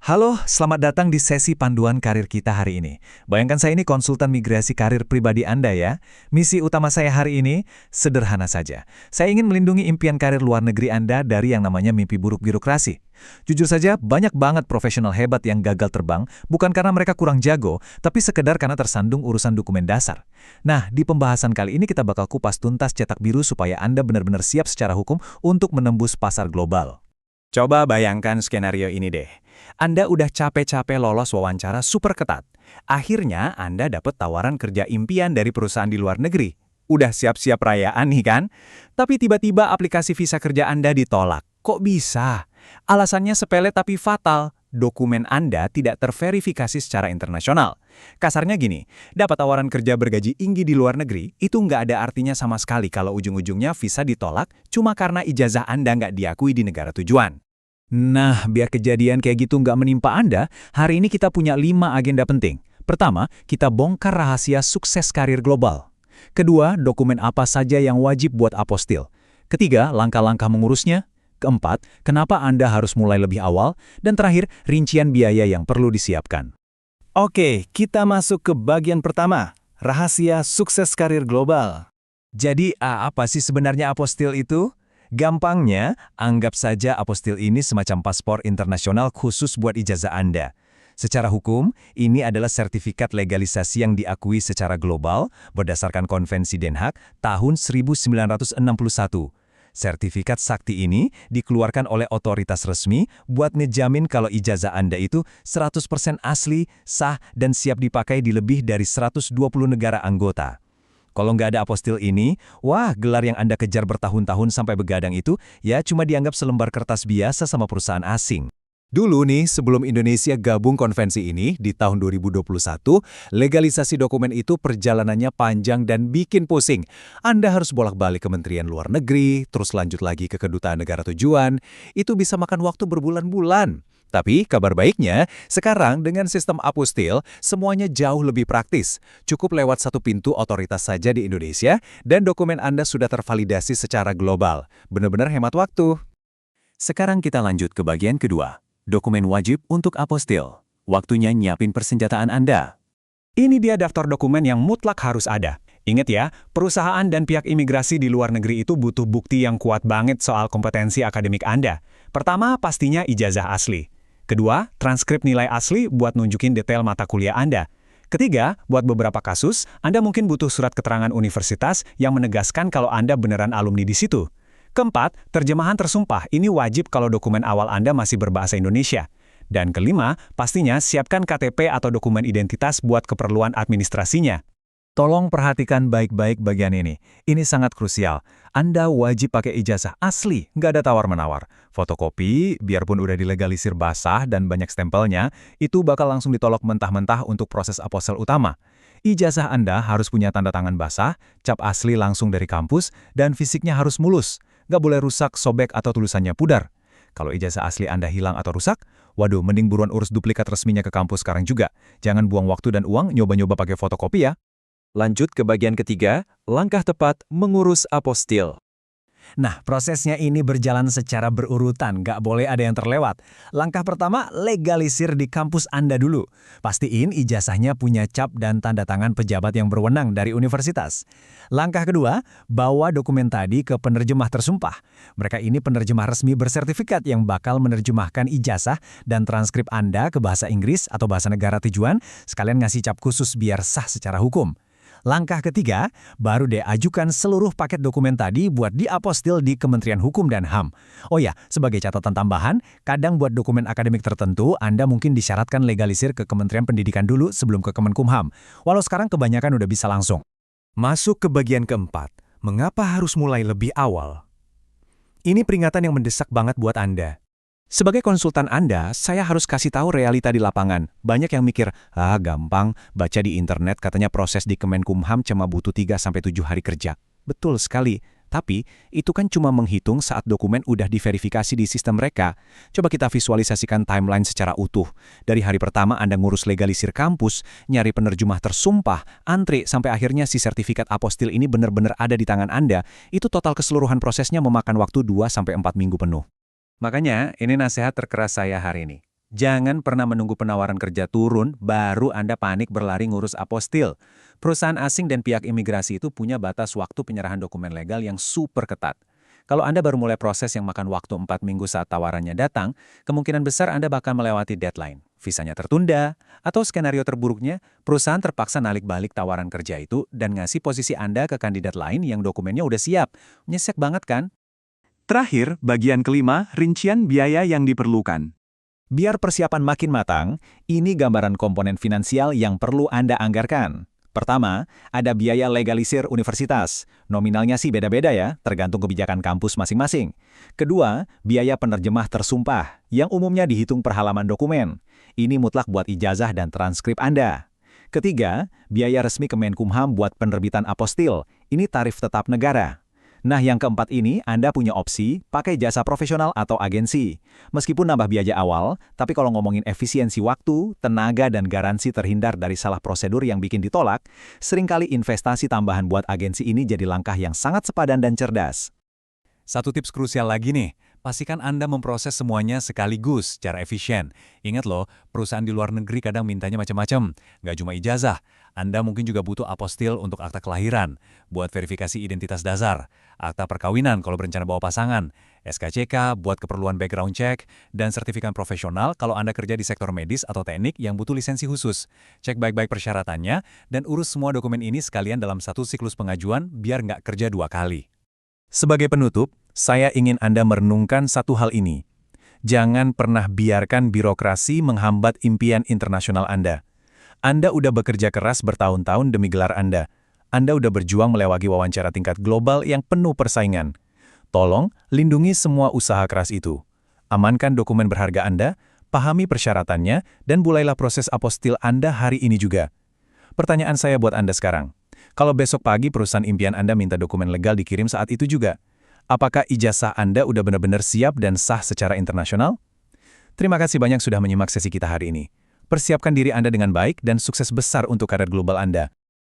Halo, selamat datang di sesi panduan karir kita hari ini. Bayangkan saya ini konsultan migrasi karir pribadi Anda ya. Misi utama saya hari ini sederhana saja. Saya ingin melindungi impian karir luar negeri Anda dari yang namanya mimpi buruk birokrasi. Jujur saja, banyak banget profesional hebat yang gagal terbang, bukan karena mereka kurang jago, tapi sekedar karena tersandung urusan dokumen dasar. Nah, di pembahasan kali ini kita bakal kupas tuntas cetak biru supaya Anda benar-benar siap secara hukum untuk menembus pasar global. Coba bayangkan skenario ini deh. Anda udah capek-capek lolos wawancara super ketat. Akhirnya Anda dapat tawaran kerja impian dari perusahaan di luar negeri. Udah siap-siap rayaan nih kan? Tapi tiba-tiba aplikasi visa kerja Anda ditolak. Kok bisa? Alasannya sepele tapi fatal. Dokumen Anda tidak terverifikasi secara internasional. Kasarnya gini, dapat tawaran kerja bergaji tinggi di luar negeri, itu nggak ada artinya sama sekali kalau ujung-ujungnya visa ditolak cuma karena ijazah Anda nggak diakui di negara tujuan. Nah, biar kejadian kayak gitu nggak menimpa Anda, hari ini kita punya 5 agenda penting. Pertama, kita bongkar rahasia sukses karir global. Kedua, dokumen apa saja yang wajib buat apostil. Ketiga, langkah-langkah mengurusnya. Keempat, kenapa Anda harus mulai lebih awal. Dan terakhir, rincian biaya yang perlu disiapkan. Oke, kita masuk ke bagian pertama, rahasia sukses karir global. Jadi, apa sih sebenarnya apostil itu? Gampangnya, anggap saja apostil ini semacam paspor internasional khusus buat ijazah Anda. Secara hukum, ini adalah sertifikat legalisasi yang diakui secara global berdasarkan Konvensi Den Haag tahun 1961. Sertifikat sakti ini dikeluarkan oleh otoritas resmi buat ngejamin kalau ijazah Anda itu 100% asli, sah, dan siap dipakai di lebih dari 120 negara anggota. Kalau nggak ada apostil ini, wah, gelar yang Anda kejar bertahun-tahun sampai begadang itu ya cuma dianggap selembar kertas biasa sama perusahaan asing. Dulu nih, sebelum Indonesia gabung konvensi ini di tahun 2021, legalisasi dokumen itu perjalanannya panjang dan bikin pusing. Anda harus bolak-balik Kementerian Luar Negeri, terus lanjut lagi ke kedutaan negara tujuan. Itu bisa makan waktu berbulan-bulan. Tapi kabar baiknya, sekarang dengan sistem apostil, semuanya jauh lebih praktis. Cukup lewat satu pintu otoritas saja di Indonesia, dan dokumen Anda sudah tervalidasi secara global. Benar-benar hemat waktu. Sekarang kita lanjut ke bagian kedua. Dokumen wajib untuk apostil. Waktunya nyiapin persenjataan Anda. Ini dia daftar dokumen yang mutlak harus ada. Ingat ya, perusahaan dan pihak imigrasi di luar negeri itu butuh bukti yang kuat banget soal kompetensi akademik Anda. Pertama, pastinya ijazah asli. Kedua, transkrip nilai asli buat nunjukin detail mata kuliah Anda. Ketiga, buat beberapa kasus, Anda mungkin butuh surat keterangan universitas yang menegaskan kalau Anda beneran alumni di situ. Keempat, terjemahan tersumpah. Ini wajib kalau dokumen awal Anda masih berbahasa Indonesia. Dan kelima, pastinya siapkan KTP atau dokumen identitas buat keperluan administrasinya. Tolong perhatikan baik-baik bagian ini. Ini sangat krusial. Anda wajib pakai ijazah asli, nggak ada tawar-menawar. Fotokopi, biarpun udah dilegalisir basah dan banyak stempelnya, itu bakal langsung ditolak mentah-mentah untuk proses apostel utama. Ijazah Anda harus punya tanda tangan basah, cap asli langsung dari kampus, dan fisiknya harus mulus. Nggak boleh rusak, sobek, atau tulisannya pudar. Kalau ijazah asli Anda hilang atau rusak, waduh, mending buruan urus duplikat resminya ke kampus sekarang juga. Jangan buang waktu dan uang nyoba-nyoba pakai fotokopi ya. Lanjut ke bagian ketiga, langkah tepat mengurus apostil. Nah, prosesnya ini berjalan secara berurutan, nggak boleh ada yang terlewat. Langkah pertama, legalisir di kampus Anda dulu. Pastiin ijazahnya punya cap dan tanda tangan pejabat yang berwenang dari universitas. Langkah kedua, bawa dokumen tadi ke penerjemah tersumpah. Mereka ini penerjemah resmi bersertifikat yang bakal menerjemahkan ijazah dan transkrip Anda ke bahasa Inggris atau bahasa negara tujuan, sekalian ngasih cap khusus biar sah secara hukum. Langkah ketiga, baru deh ajukan seluruh paket dokumen tadi buat diapostil di Kementerian Hukum dan HAM. Oh ya, sebagai catatan tambahan, kadang buat dokumen akademik tertentu, Anda mungkin disyaratkan legalisir ke Kementerian Pendidikan dulu sebelum ke Kemenkumham. Walau sekarang kebanyakan udah bisa langsung. Masuk ke bagian keempat, mengapa harus mulai lebih awal? Ini peringatan yang mendesak banget buat Anda. Sebagai konsultan Anda, saya harus kasih tahu realita di lapangan. Banyak yang mikir, gampang, baca di internet katanya proses di Kemenkumham cuma butuh 3-7 hari kerja. Betul sekali, tapi itu kan cuma menghitung saat dokumen udah diverifikasi di sistem mereka. Coba kita visualisasikan timeline secara utuh. Dari hari pertama Anda ngurus legalisir kampus, nyari penerjemah tersumpah, antri sampai akhirnya si sertifikat apostil ini benar-benar ada di tangan Anda, itu total keseluruhan prosesnya memakan waktu 2-4 minggu penuh. Makanya, ini nasihat terkeras saya hari ini. Jangan pernah menunggu penawaran kerja turun, baru Anda panik berlari ngurus apostil. Perusahaan asing dan pihak imigrasi itu punya batas waktu penyerahan dokumen legal yang super ketat. Kalau Anda baru mulai proses yang makan waktu 4 minggu saat tawarannya datang, kemungkinan besar Anda bakal melewati deadline. Visanya tertunda, atau skenario terburuknya, perusahaan terpaksa nalik balik tawaran kerja itu dan ngasih posisi Anda ke kandidat lain yang dokumennya udah siap. Nyesek banget kan? Terakhir, bagian kelima, rincian biaya yang diperlukan. Biar persiapan makin matang, ini gambaran komponen finansial yang perlu Anda anggarkan. Pertama, ada biaya legalisir universitas. Nominalnya sih beda-beda ya, tergantung kebijakan kampus masing-masing. Kedua, biaya penerjemah tersumpah, yang umumnya dihitung per halaman dokumen. Ini mutlak buat ijazah dan transkrip Anda. Ketiga, biaya resmi Kemenkumham buat penerbitan apostil. Ini tarif tetap negara. Nah, yang keempat ini Anda punya opsi pakai jasa profesional atau agensi. Meskipun nambah biaya awal, tapi kalau ngomongin efisiensi waktu, tenaga, dan garansi terhindar dari salah prosedur yang bikin ditolak, seringkali investasi tambahan buat agensi ini jadi langkah yang sangat sepadan dan cerdas. Satu tips krusial lagi nih, pastikan Anda memproses semuanya sekaligus secara efisien. Ingat loh, perusahaan di luar negeri kadang mintanya macam-macam. Nggak cuma ijazah, Anda mungkin juga butuh apostil untuk akta kelahiran, buat verifikasi identitas dasar, akta perkawinan kalau berencana bawa pasangan, SKCK buat keperluan background check, dan sertifikat profesional kalau Anda kerja di sektor medis atau teknik yang butuh lisensi khusus. Cek baik-baik persyaratannya, dan urus semua dokumen ini sekalian dalam satu siklus pengajuan biar nggak kerja 2 kali. Sebagai penutup, saya ingin Anda merenungkan satu hal ini. Jangan pernah biarkan birokrasi menghambat impian internasional Anda. Anda udah bekerja keras bertahun-tahun demi gelar Anda. Anda udah berjuang melewati wawancara tingkat global yang penuh persaingan. Tolong, lindungi semua usaha keras itu. Amankan dokumen berharga Anda, pahami persyaratannya, dan mulailah proses apostil Anda hari ini juga. Pertanyaan saya buat Anda sekarang. Kalau besok pagi perusahaan impian Anda minta dokumen legal dikirim saat itu juga, apakah ijazah Anda udah benar-benar siap dan sah secara internasional? Terima kasih banyak sudah menyimak sesi kita hari ini. Persiapkan diri Anda dengan baik dan sukses besar untuk karir global Anda.